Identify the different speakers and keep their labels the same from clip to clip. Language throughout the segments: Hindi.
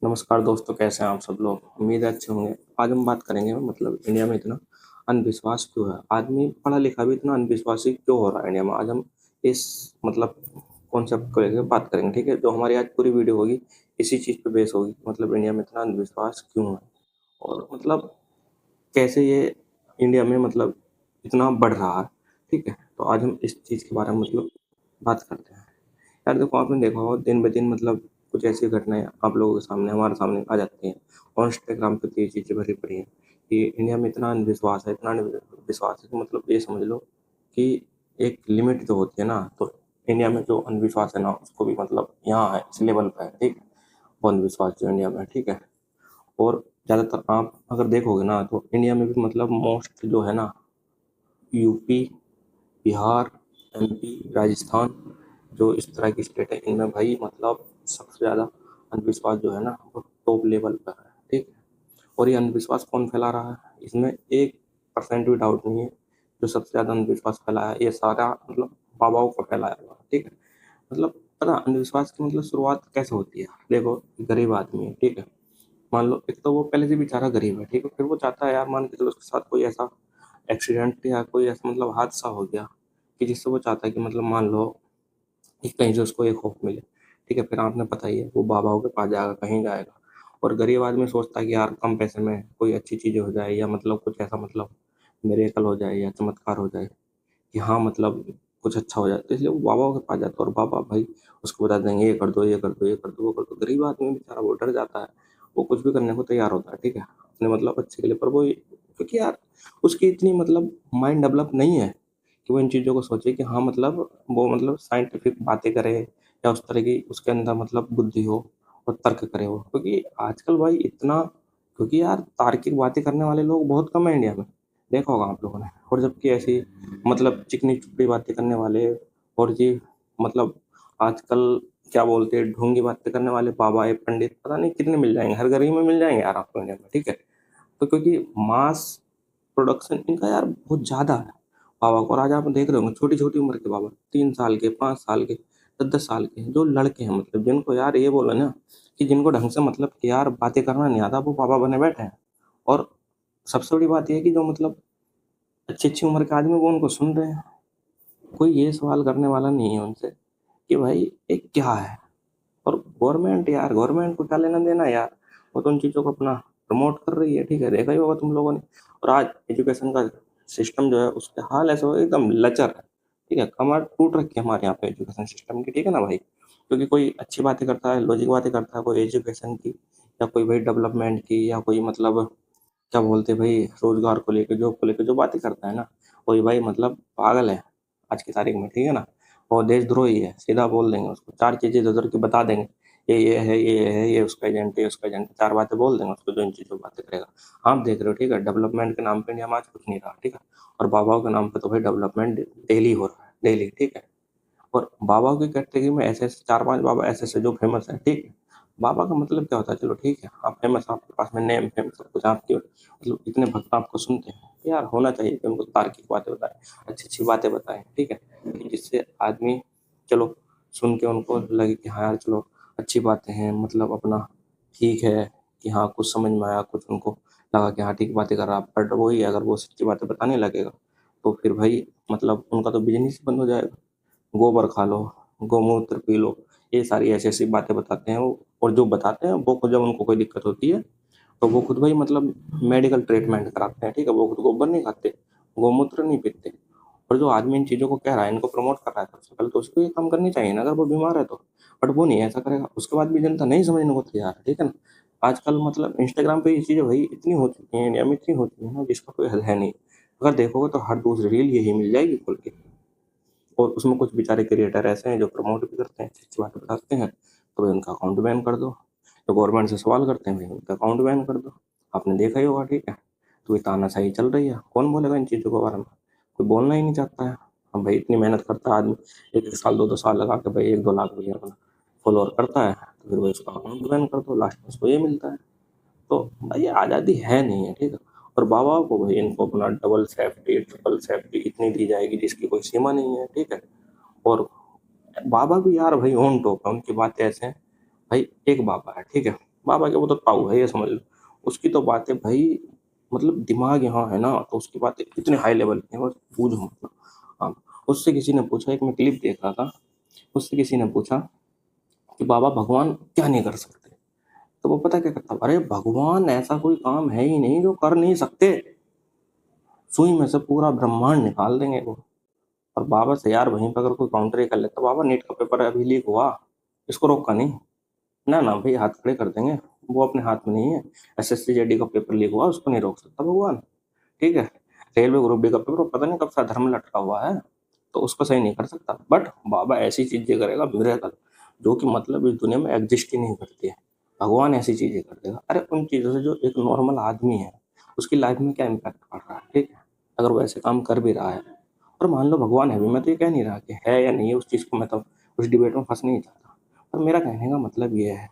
Speaker 1: नमस्कार दोस्तों, कैसे हैं आप सब लोग। उम्मीद है अच्छे होंगे। आज हम बात करेंगे मतलब इंडिया में इतना अंधविश्वास क्यों है। आदमी पढ़ा लिखा भी इतना अंधविश्वासी क्यों हो रहा है इंडिया में। आज हम इस मतलब कॉन्सेप्ट को लेकर बात करेंगे, ठीक है। जो हमारी आज पूरी वीडियो होगी इसी चीज़ पे बेस होगी, मतलब इंडिया में इतना अंधविश्वास क्यों है और मतलब कैसे ये इंडिया में मतलब इतना बढ़ रहा है, ठीक है। तो आज हम इस चीज़ के बारे में मतलब बात करते हैं। यार देखो, आपने देखा होगा दिन ब दिन मतलब कुछ ऐसी घटनाएं आप लोगों के सामने हमारे सामने आ जाती हैं और इंस्टाग्राम पे तो ये चीज़ें भरी पड़ी हैं कि इंडिया में इतना अंधविश्वास है, इतना अंधविश्वास है कि मतलब ये समझ लो कि एक लिमिट जो होती है ना, तो इंडिया में जो अंधविश्वास है ना उसको भी मतलब यहाँ है, इस लेवल पे है, ठीक है। वो अंधविश्वास जो इंडिया में है, ठीक है। और ज़्यादातर आप अगर देखोगे ना तो इंडिया में भी मतलब मोस्ट जो है ना, यूपी, बिहार, एमपी, राजस्थान, जो इस तरह की स्टेट है इनमें भाई मतलब सबसे ज़्यादा अंधविश्वास जो है ना वो टॉप लेवल पर है, ठीक है। और ये अंधविश्वास कौन फैला रहा है, इसमें 1% भी डाउट नहीं है। जो सबसे ज़्यादा अंधविश्वास फैलाया है ये सारा मतलब बाबाओं को फैलाया हुआ है, ठीक है। मतलब पता अंधविश्वास की मतलब शुरुआत कैसे होती है। देखो, गरीब आदमी है, ठीक है। मान लो एक तो वो पहले से बेचारा गरीब है, ठीक है। फिर वो चाहता है यार, मान के चलो उसके साथ कोई ऐसा एक्सीडेंट या कोई ऐसा मतलब हादसा हो गया कि जिससे वो चाहता है कि मतलब मान लो कि कहीं से उसको एक होप मिले, ठीक है। फिर आपने पता ही है वो बाबाओं के पास जाएगा, कहीं जाएगा। और गरीब आदमी सोचता है कि यार कम पैसे में कोई अच्छी चीज़ हो जाए या मतलब कुछ ऐसा मतलब मिरेकल हो जाए या चमत्कार हो जाए कि हाँ मतलब कुछ अच्छा हो जाए, तो इसलिए वो बाबाओं के पास जाता है और बाबा भाई उसको बता देंगे ये कर दो, ये कर दो, ये कर दो, वो कर दो। गरीब आदमी बेचारा वो डर जाता है, वो कुछ भी करने को तैयार होता है, ठीक है, अपने मतलब अच्छे के लिए। पर वो क्योंकि यार उसकी इतनी मतलब माइंड डेवलप नहीं है कि वो इन चीज़ों को सोचे कि हाँ मतलब वो मतलब साइंटिफिक बातें करे या उस तरह की उसके अंदर मतलब बुद्धि हो और तर्क करे वो। क्योंकि आजकल भाई इतना, क्योंकि यार तार्किक बातें करने वाले लोग बहुत कम है इंडिया में, देखा होगा आप लोगों ने। और जबकि ऐसी मतलब चिकनी चुपड़ी बातें करने वाले और जी मतलब आजकल क्या बोलते हैं ढोंगी बातें करने वाले बाबा है, पंडित, पता नहीं कितने मिल जाएंगे, हर गरीब में मिल जाएंगे यार आपको इंडिया में, ठीक है। तो क्योंकि मास प्रोडक्शन इनका यार बहुत ज़्यादा है बाबा को। और आज आप देख रहे होंगे छोटी छोटी उम्र के बाबा, 3 साल के, 5 साल के, 10 10 साल के, जो लड़के हैं मतलब जिनको यार ये बोलो ना कि जिनको ढंग से मतलब कि यार बातें करना नहीं आता, वो बाबा बने बैठे हैं। और सबसे बड़ी बात यह है कि जो मतलब अच्छी अच्छी उम्र के आदमी वो उनको सुन रहे हैं। कोई ये सवाल करने वाला नहीं है उनसे कि भाई ये क्या है। और गवर्नमेंट, यार गवर्नमेंट को क्या लेना देना यार, वो तो उन चीज़ों को अपना प्रमोट कर रही है, ठीक है, देखा ही होगा तुम लोगों ने। और आज एजुकेशन का सिस्टम जो है उसके हाल ऐसे हो एकदम लचर है, ठीक है। कमर टूट रखी है हमारे यहाँ पे एजुकेशन सिस्टम की, ठीक है ना भाई। क्योंकि कोई अच्छी बातें करता है, लॉजिक बातें करता है, कोई एजुकेशन की या कोई भाई डेवलपमेंट की या कोई मतलब क्या बोलते हैं भाई रोजगार को लेकर, जॉब को लेकर जो बातें करता है ना, वही भाई मतलब पागल है आज की तारीख में, ठीक है ना। वो देशद्रोही है, सीधा बोल देंगे उसको। चार चीजें इधर की बता देंगे, ये है, ये है, ये उसका एजेंट है, उसका एजेंट है, चार बातें बोल देंगे उसको जो इन चीजों की बातें करेगा। आप देख रहे हो, ठीक है, डेवलपमेंट के नाम पे इंडिया में आज कुछ नहीं रहा, ठीक है। और बाबाओं के नाम पे तो भाई डेवलपमेंट डेली हो रहा है, डेली, ठीक है। और बाबा की कैटेगरी में ऐसे ऐसे चार पांच बाबा ऐसे ऐसे जो फेमस है, ठीक है। बाबा का मतलब क्या होता है, चलो ठीक है आप फेमस, आपके पास में नेम फेम सब कुछ, आपके मतलब इतने भक्त आपको सुनते हैं, यार होना चाहिए कि उनको तार्किक बातें बताएं, अच्छी अच्छी बातें बताएं, ठीक है। कि जिससे आदमी चलो सुन के उनको लगे कि हाँ यार चलो अच्छी बातें हैं, मतलब अपना ठीक है, कि हाँ कुछ समझ में आया, कुछ उनको लगा कि हाँ ठीक बातें कर रहा। बट वही अगर वो सच्ची बातें बताने लगेगा तो फिर भाई मतलब उनका तो बिजनेस ही बंद हो जाएगा। गोबर खा लो, गोमूत्र पी लो, ये सारी ऐसी-ऐसी बातें बताते हैं वो। और जो बताते हैं वो खुद जब उनको कोई दिक्कत होती है, तो वो खुद भाई मतलब मेडिकल ट्रीटमेंट कराते हैं, ठीक है। वो खुद गोबर नहीं खाते, गोमूत्र नहीं पीते। और जो आदमी इन चीज़ों को कह रहा है, इनको प्रमोट कर रहा है, सबसे पहले तो उसको ये काम करनी चाहिए ना अगर वो बीमार है तो। बट वो नहीं ऐसा करेगा, उसके बाद भी जनता नहीं समझने को तैयार है, ठीक है ना। आजकल मतलब इंस्टाग्राम पे ये चीज़ें भाई इतनी हो चुकी हैं, इंडिया में इतनी हो चुकी है ना जिसका कोई हल है नहीं। अगर देखोगे तो हर दूसरी रील यही मिल जाएगी खोल के। और उसमें कुछ बेचारे क्रिएटर ऐसे हैं जो प्रमोट भी करते हैं, अच्छी बातें बताते हैं, तो भाई उनका अकाउंट बैन कर दो। तो गवर्नमेंट से सवाल करते हैं, भाई उनका अकाउंट बैन कर दो। आपने देखा ही होगा, ठीक है। तो ये तानाशाही चल रही है, कौन बोलेगा इन चीज़ों के बारे में, कोई बोलना ही नहीं चाहता है। अब भाई इतनी मेहनत करता है आदमी, एक एक साल, दो दो साल लगा के भाई 1 2 लाख रुपया अपना फॉलोअर करता है, तो फिर भाई उसका अकाउंट बैन कर दो, लास्ट में उसको ये मिलता है। तो भाई आज़ादी है नहीं है, ठीक है। और बाबा को भाई इनको अपना डबल सेफ्टी, ट्रिपल सेफ्टी इतनी दी जाएगी जिसकी कोई सीमा नहीं है, ठीक है। और बाबा भी यार भाई ऑन टॉप है, उनकी बातें ऐसे हैं। भाई एक बाबा है, ठीक है, बाबा के वो तो ताऊ है, ये समझ लो। उसकी तो बातें भाई, मतलब दिमाग यहाँ है ना, तो उसकी बातें इतने हाई लेवल की हैं, बस पूछो मतलब। हाँ, उससे किसी ने पूछा, एक मैं क्लिप देख रहा था, उससे किसी ने पूछा कि बाबा भगवान क्या नहीं कर सकते? तो वो पता क्या करता, अरे भगवान ऐसा कोई काम है ही नहीं जो कर नहीं सकते, सुई में से पूरा ब्रह्मांड निकाल देंगे वो। और बाबा से यार वहीं पर अगर कोई काउंटर ही कर लेता, बाबा नीट का पेपर अभी लीक हुआ, इसको रोका नहीं? ना ना भाई, हाथ खड़े कर देंगे, वो अपने हाथ में नहीं है। एसएससी जेडी का पेपर लीक हुआ, उसको नहीं रोक सकता भगवान, ठीक है। रेलवे ग्रुप डी का पेपर पता नहीं कब सा धर्म लटका हुआ है, तो उसको सही नहीं कर सकता, बट बाबा ऐसी चीजें करेगा मिरेकल, जो कि मतलब इस दुनिया में एग्जिस्ट ही नहीं करती है। भगवान ऐसी चीजें कर देगा। अरे उन चीजों से जो एक नॉर्मल आदमी है उसकी लाइफ में क्या इम्पैक्ट पड़ रहा है, ठीक है, अगर वो ऐसे काम कर भी रहा है। और मान लो भगवान है भी, मैं तो ये कह नहीं रहा कि है या नहीं है, उस चीज को मैं तो उस डिबेट में फंस नहीं चाहता। पर मेरा कहने का मतलब ये है,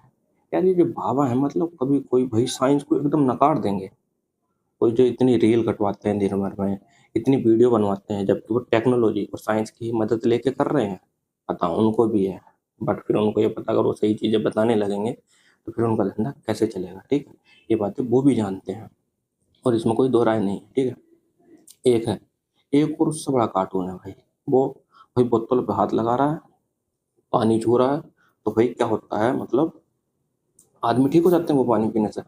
Speaker 1: यार ये जो बाबा है, मतलब कभी कोई भाई साइंस को एकदम नकार देंगे। कोई जो इतनी रील कटवाते हैं दिन भर में, इतनी वीडियो बनवाते हैं, जबकि वो टेक्नोलॉजी और साइंस की मदद लेके कर रहे हैं, पता उनको भी है। बट फिर उनको ये पता, अगर वो सही चीज़ें बताने लगेंगे तो फिर उनका धंधा कैसे चलेगा, ठीक है। ये बातें वो भी जानते हैं, और इसमें कोई दो राय नहीं है, ठीक है। एक है, एक और उससे बड़ा कार्टून है भाई, वो भाई बोतल पे हाथ लगा रहा है, पानी छू रहा है, तो भाई क्या होता है, मतलब आदमी ठीक हो जाते हैं वो पानी पीने से।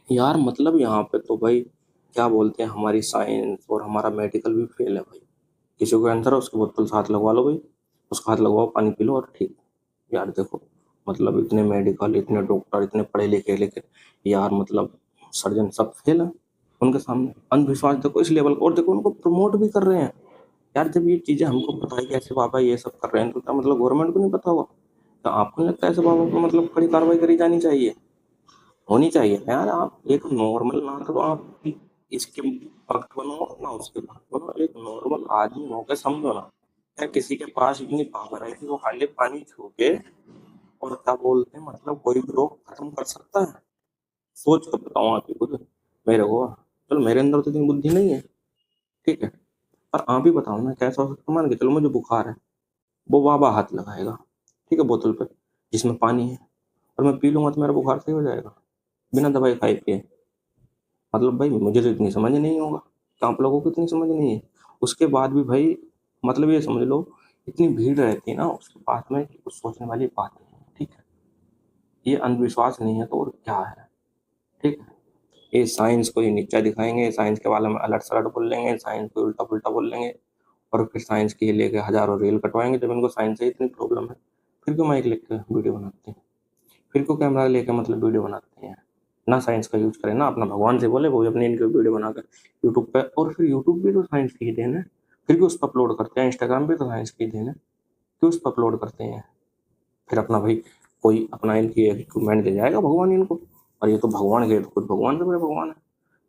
Speaker 1: यार मतलब यहाँ पे तो भाई क्या बोलते हैं, हमारी साइंस और हमारा मेडिकल भी फेल है भाई। किसी को कैंसर है, उसकी बोतल से हाथ लगवा लो भाई, उसका हाथ लगवाओ, पानी पी लो और ठीक। यार देखो, मतलब इतने मेडिकल, इतने डॉक्टर, इतने पढ़े लिखे, लेकिन यार मतलब सर्जन सब फेल है उनके सामने। अंधविश्वास देखो इस लेवल का, और देखो उनको प्रमोट भी कर रहे हैं। यार जब ये चीजें हमको पता है कि ऐसे बाबा ये सब कर रहे हैं, तो क्या मतलब गवर्नमेंट को नहीं पता होगा? तो आपको नहीं लगता ऐसे बाबा को मतलब कड़ी कार्रवाई करी जानी चाहिए, होनी चाहिए यार? आप एक नॉर्मल, ना तो आप इसके भक्त बनो ना उसके भक्त बनो, एक नॉर्मल आदमी होकर समझो ना। क्या किसी के पास इतनी पावर है कि वो खाली पानी छू के, और क्या बोलते हैं, मतलब कोई भी रोग खत्म कर सकता है? सोच कर बताओ आप ही खुद मेरे को। चलो मेरे अंदर तो इतनी बुद्धि नहीं है, ठीक है, पर आप ही बताओ ना कैसा हो सकता है। मान के चलो मुझे बुखार है, वो बाबा हाथ लगाएगा, ठीक है, बोतल पे जिसमें पानी है, और मैं पी लूंगा तो मेरा बुखार सही हो जाएगा बिना दवाई खाए पिए? मतलब भाई मुझे तो इतनी समझ नहीं होगा, तो आप लोगों को इतनी समझ नहीं है। उसके बाद भी भाई, मतलब ये समझ लो, इतनी भीड़ रहती है ना उसके बाद में कि कुछ सोचने वाली बात नहीं है, ठीक है। ये अंधविश्वास नहीं है तो और क्या है, ठीक है। ये साइंस को ये नीचा दिखाएंगे, साइंस के बारे में अलट सलट बोल लेंगे, साइंस को उल्टा पुल्टा बोल लेंगे, और फिर साइंस के लेके हजारों रील कटवाएंगे। जब इनको साइंस से इतनी प्रॉब्लम है, फिर क्यों माइक लेके वीडियो बनाते हैं, फिर क्यों कैमरा लेके मतलब वीडियो बनाते हैं? ना साइंस का यूज करें, ना अपना भगवान से बोले, वो भी अपनी इनकी वीडियो बनाकर यूट्यूब पे, और फिर यूट्यूब भी तो साइंस की ही देन है, फिर क्यों उस पर अपलोड करते हैं? इंस्टाग्राम भी तो साइंस की देन है, क्यों उस पर अपलोड करते हैं? फिर अपना भाई कोई अपना इनकी इक्विपमेंट दे जाएगा भगवान इनको, और ये तो भगवान के, तो खुद भगवान से बड़े भगवान है।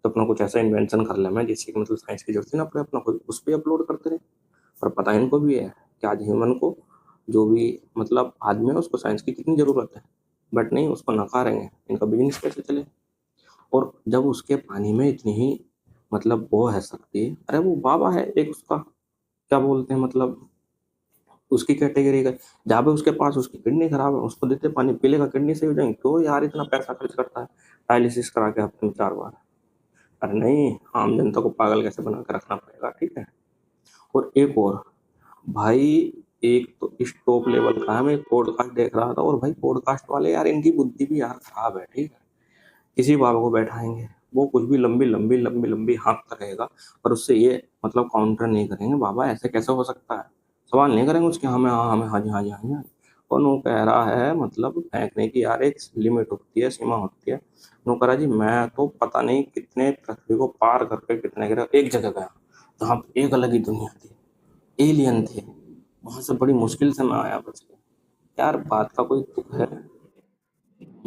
Speaker 1: तो अपना कुछ ऐसा इन्वेंशन कर लेना जिससे कि मतलब साइंस की जरूरत ही ना पड़े, अपना खुद उस पर अपलोड करते रहे। और पता इनको भी है कि आज ह्यूमन को, जो भी मतलब आदमी है, उसको साइंस की कितनी जरूरत है, बट नहीं, उसको नकारेंगे, इनका बिजनेस कैसे चले? और जब उसके पानी में इतनी ही मतलब वो है शक्ति, अरे वो बाबा है एक, उसका क्या बोलते हैं, मतलब उसकी कैटेगरी का, जहाँ पे उसके पास उसकी किडनी खराब है, उसको देते पानी पीलेगा, किडनी सही हो जाएंगे। क्यों यार इतना पैसा खर्च करता है डायलिसिस करा के हफ्ते में 4 बार? अरे नहीं, आम जनता को पागल कैसे बना के रखना पड़ेगा, ठीक है। और एक और भाई, एक तो इस टॉप लेवल का है, मैं पॉडकास्ट देख रहा था, और भाई पॉडकास्ट वाले यार इनकी बुद्धि भी यार खराब है, ठीक है। किसी बाबा को बैठाएंगे, वो कुछ भी लंबी लंबी लंबी लंबी हाँकता रहेगा, पर उससे ये मतलब काउंटर नहीं करेंगे, बाबा ऐसे कैसे हो सकता है, सवाल नहीं करेंगे उसके, हमें हाँ हमें हाँ जी हाँ जी हाँ जी हाँ जी। और वो कह रहा है मतलब फेंकने की यार एक लिमिट होती है, सीमा होती है। वो कह रहा जी मैं तो पता नहीं कितने पृथ्वी को पार करके कितने गिरा एक जगह गया, जहाँ पे एक अलग ही दुनिया थी, एलियन थे, वहां से बड़ी मुश्किल से मैं आया बच के। यार बात का कोई तुक है?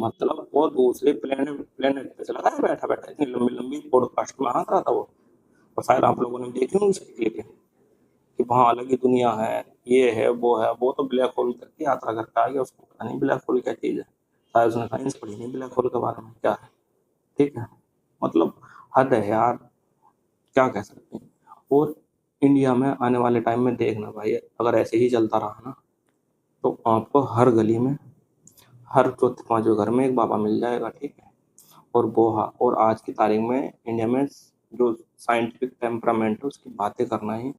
Speaker 1: मतलब वो दूसरे प्लेनेट प्लेनेट पे चला गया बैठा बैठा, इतनी लंबी लंबी पॉडकास्ट में हाँक रहा था वो। और शायद आप लोगों ने देखी होंगी उसकी क्लिप कि वहाँ अलग ही दुनिया है, ये है वो है, वो तो ब्लैक होल तक की यात्रा करके आ गया, उसको पता नहीं ब्लैक होल क्या चीज़ है, शायद उसने साइंस पढ़ी नहीं ब्लैक होल के बारे में क्या है, ठीक है। मतलब हद है यार, क्या कह सकते हैं। और इंडिया में आने वाले टाइम में देखना भाई, अगर ऐसे ही चलता रहा ना, तो आपको हर गली में, हर चौथे पांचवें घर में एक बाबा मिल जाएगा, ठीक है। और वो, हाँ, और आज की तारीख में इंडिया में जो साइंटिफिक टेम्परामेंट है उसकी बातें करना ही